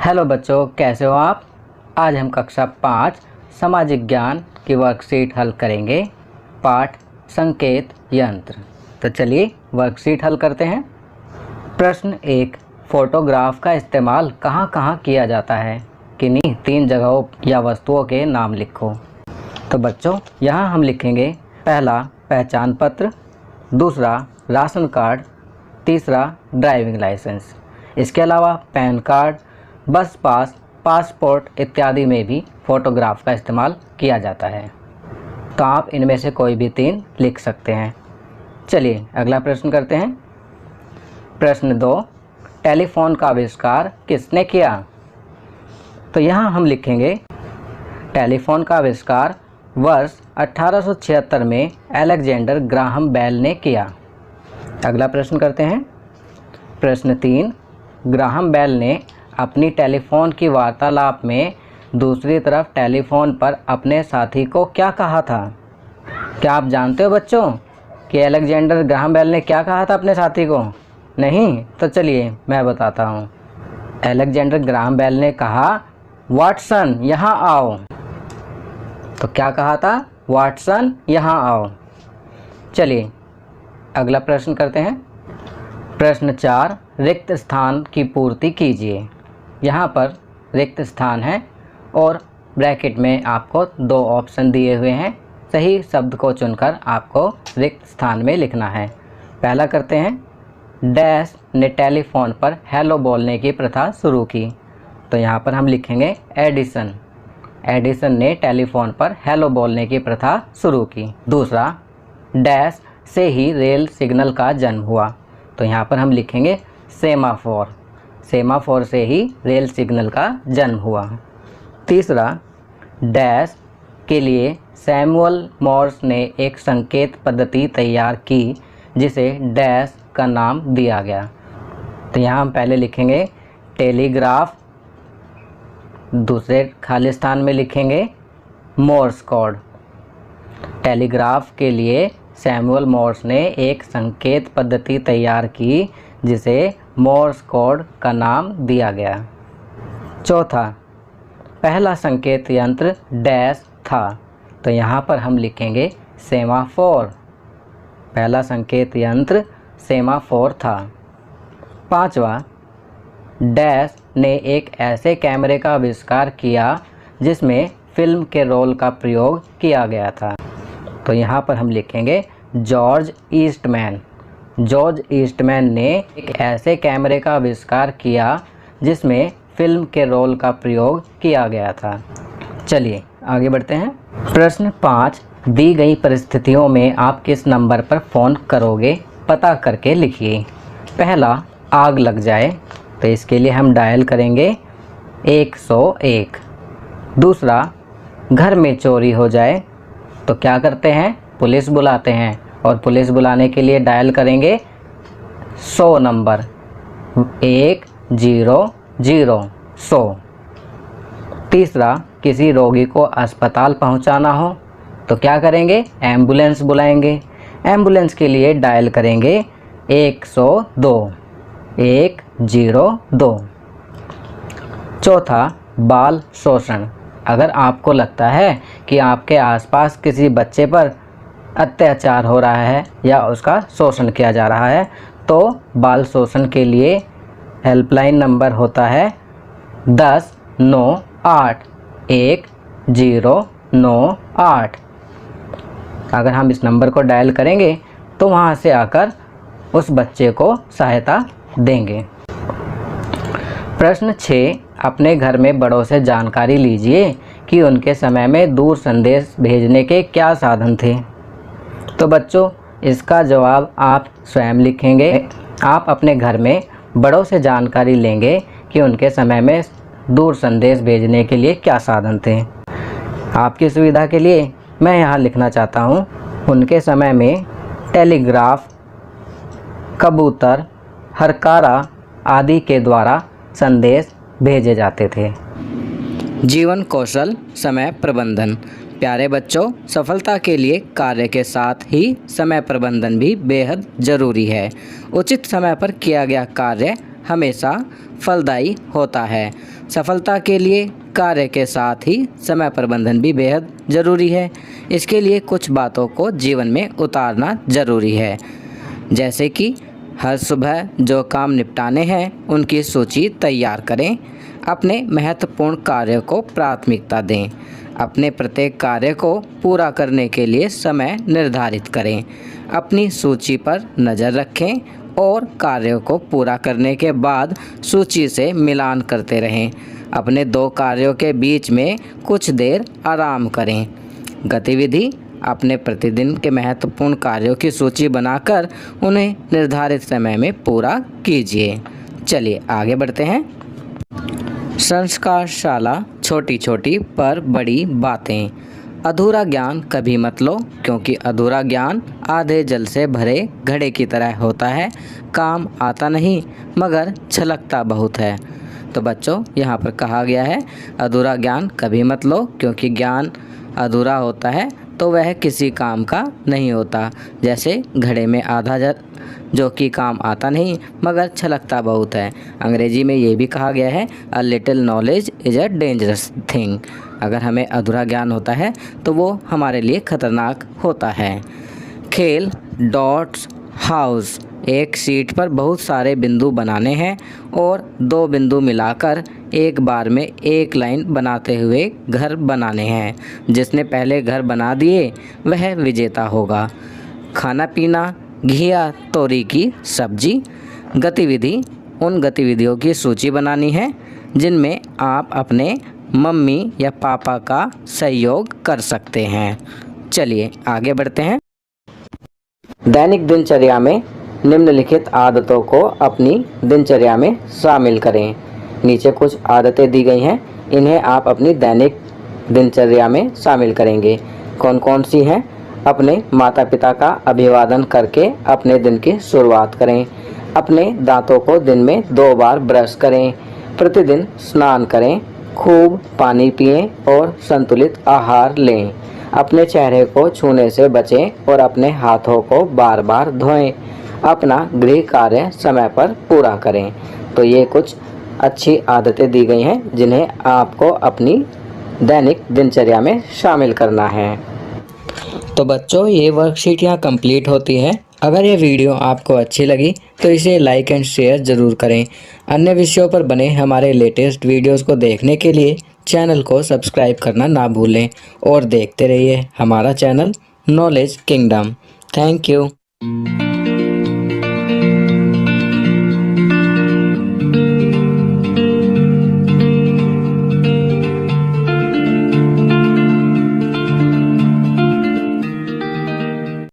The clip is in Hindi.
हेलो बच्चों, कैसे हो आप। आज हम कक्षा 5 सामाजिक ज्ञान की वर्कशीट हल करेंगे। पाठ संकेत यंत्र। तो चलिए वर्कशीट हल करते हैं। प्रश्न 1, फोटोग्राफ का इस्तेमाल कहाँ कहाँ किया जाता है। किन्हीं 3 जगहों या वस्तुओं के नाम लिखो। तो बच्चों यहाँ हम लिखेंगे पहला पहचान पत्र, दूसरा राशन कार्ड, तीसरा ड्राइविंग लाइसेंस। इसके अलावा पैन कार्ड, बस पास, पासपोर्ट इत्यादि में भी फ़ोटोग्राफ का इस्तेमाल किया जाता है। तो आप इनमें से कोई भी 3 लिख सकते हैं। चलिए अगला प्रश्न करते हैं। प्रश्न 2, टेलीफोन का आविष्कार किसने किया। तो यहाँ हम लिखेंगे टेलीफोन का आविष्कार वर्ष 1876 में अलेक्जेंडर ग्राहम बेल ने किया। अगला प्रश्न करते हैं। प्रश्न 3, ग्राहम बेल ने अपनी टेलीफोन की वार्तालाप में दूसरी तरफ टेलीफोन पर अपने साथी को क्या कहा था। क्या आप जानते हो बच्चों कि अलेक्जेंडर ग्राहम बेल ने क्या कहा था अपने साथी को? नहीं? तो चलिए मैं बताता हूँ। अलेक्जेंडर ग्राहम बेल ने कहा, वाटसन यहाँ आओ। तो क्या कहा था? वाटसन यहाँ आओ। चलिए अगला प्रश्न करते हैं। प्रश्न 4, रिक्त स्थान की पूर्ति कीजिए। यहाँ पर रिक्त स्थान है और ब्रैकेट में आपको 2 ऑप्शन दिए हुए हैं। सही शब्द को चुनकर आपको रिक्त स्थान में लिखना है। पहला करते हैं, डैश ने टेलीफोन पर हेलो बोलने की प्रथा शुरू की। तो यहाँ पर हम लिखेंगे एडिसन। एडिसन ने टेलीफोन पर हेलो बोलने की प्रथा शुरू की। दूसरा, डैश से ही रेल सिग्नल का जन्म हुआ। तो यहाँ पर हम लिखेंगे सेमाफोर। सेमाफोर से ही रेल सिग्नल का जन्म हुआ। तीसरा, डैश के लिए सैमुअल मॉर्स ने एक संकेत पद्धति तैयार की जिसे डैश का नाम दिया गया। तो यहाँ हम पहले लिखेंगे टेलीग्राफ, दूसरे खाली स्थान में लिखेंगे मोर्स कोड। टेलीग्राफ के लिए सैमुअल मॉर्स ने एक संकेत पद्धति तैयार की जिसे मोर्स कोड का नाम दिया गया। चौथा, पहला संकेत यंत्र डैश था। तो यहाँ पर हम लिखेंगे सेमाफोर। पहला संकेत यंत्र सेमाफोर था। पांचवा, डैश ने एक ऐसे कैमरे का आविष्कार किया जिसमें फिल्म के रोल का प्रयोग किया गया था। तो यहाँ पर हम लिखेंगे जॉर्ज ईस्टमैन। जॉर्ज ईस्टमैन ने एक ऐसे कैमरे का आविष्कार किया जिसमें फिल्म के रोल का प्रयोग किया गया था। चलिए आगे बढ़ते हैं। प्रश्न 5, दी गई परिस्थितियों में आप किस नंबर पर फ़ोन करोगे, पता करके लिखिए। पहला, आग लग जाए। तो इसके लिए हम डायल करेंगे 101। दूसरा, घर में चोरी हो जाए। तो क्या करते हैं? पुलिस बुलाते हैं और पुलिस बुलाने के लिए डायल करेंगे 100 नंबर, 100। तीसरा, किसी रोगी को अस्पताल पहुंचाना हो तो क्या करेंगे? एम्बुलेंस बुलाएंगे। एम्बुलेंस के लिए डायल करेंगे 102। चौथा, बाल शोषण। अगर आपको लगता है कि आपके आसपास किसी बच्चे पर अत्याचार हो रहा है या उसका शोषण किया जा रहा है तो बाल शोषण के लिए हेल्पलाइन नंबर होता है 10981098। अगर हम इस नंबर को डायल करेंगे तो वहाँ से आकर उस बच्चे को सहायता देंगे। प्रश्न 6, अपने घर में बड़ों से जानकारी लीजिए कि उनके समय में दूर संदेश भेजने के क्या साधन थे। तो बच्चों इसका जवाब आप स्वयं लिखेंगे। आप अपने घर में बड़ों से जानकारी लेंगे कि उनके समय में दूर संदेश भेजने के लिए क्या साधन थे। आपकी सुविधा के लिए मैं यहाँ लिखना चाहता हूँ, उनके समय में टेलीग्राफ, कबूतर, हरकारा आदि के द्वारा संदेश भेजे जाते थे। जीवन कौशल समय प्रबंधन। प्यारे बच्चों, सफलता के लिए कार्य के साथ ही समय प्रबंधन भी बेहद ज़रूरी है। उचित समय पर किया गया कार्य हमेशा फलदायी होता है। सफलता के लिए कार्य के साथ ही समय प्रबंधन भी बेहद ज़रूरी है। इसके लिए कुछ बातों को जीवन में उतारना ज़रूरी है, जैसे कि हर सुबह जो काम निपटाने हैं उनकी सूची तैयार करें। अपने महत्वपूर्ण कार्य को प्राथमिकता दें। अपने प्रत्येक कार्य को पूरा करने के लिए समय निर्धारित करें। अपनी सूची पर नज़र रखें और कार्यों को पूरा करने के बाद सूची से मिलान करते रहें। अपने दो कार्यों के बीच में कुछ देर आराम करें। गतिविधि: अपने प्रतिदिन के महत्वपूर्ण कार्यों की सूची बनाकर उन्हें निर्धारित समय में पूरा कीजिए। चलिए आगे बढ़ते हैं। संस्कारशाला: छोटी छोटी पर बड़ी बातें। अधूरा ज्ञान कभी मत लो, क्योंकि अधूरा ज्ञान आधे जल से भरे घड़े की तरह होता है। काम आता नहीं मगर छलकता बहुत है। तो बच्चों, यहाँ पर कहा गया है अधूरा ज्ञान कभी मत लो, क्योंकि ज्ञान अधूरा होता है तो वह किसी काम का नहीं होता। जैसे घड़े में आधा जल जो कि काम आता नहीं मगर छलकता बहुत है। अंग्रेजी में ये भी कहा गया है a little knowledge is a dangerous thing. अगर हमें अधूरा ज्ञान होता है तो वो हमारे लिए खतरनाक होता है। खेल: डॉट्स हाउस। एक शीट पर बहुत सारे बिंदु बनाने हैं और दो बिंदु मिलाकर एक बार में एक लाइन बनाते हुए घर बनाने हैं। जिसने पहले घर बना दिए वह विजेता होगा। खाना पीना: घिया तोरी की सब्जी। गतिविधि: उन गतिविधियों की सूची बनानी है जिनमें आप अपने मम्मी या पापा का सहयोग कर सकते हैं। चलिए आगे बढ़ते हैं। दैनिक दिनचर्या में निम्नलिखित आदतों को अपनी दिनचर्या में शामिल करें। नीचे कुछ आदतें दी गई हैं, इन्हें आप अपनी दैनिक दिनचर्या में शामिल करेंगे। कौन कौन सी हैं? अपने माता पिता का अभिवादन करके अपने दिन की शुरुआत करें। अपने दांतों को दिन में 2 बार ब्रश करें। प्रतिदिन स्नान करें। खूब पानी पिएं और संतुलित आहार लें। अपने चेहरे को छूने से बचें और अपने हाथों को बार बार धोएं। अपना गृह कार्य समय पर पूरा करें। तो ये कुछ अच्छी आदतें दी गई हैं जिन्हें आपको अपनी दैनिक दिनचर्या में शामिल करना है। तो बच्चों, ये वर्कशीट यहाँ कंप्लीट होती है। अगर ये वीडियो आपको अच्छी लगी तो इसे लाइक एंड शेयर ज़रूर करें। अन्य विषयों पर बने हमारे लेटेस्ट वीडियोस को देखने के लिए चैनल को सब्सक्राइब करना ना भूलें और देखते रहिए हमारा channel knowledge kingdom. Thank you.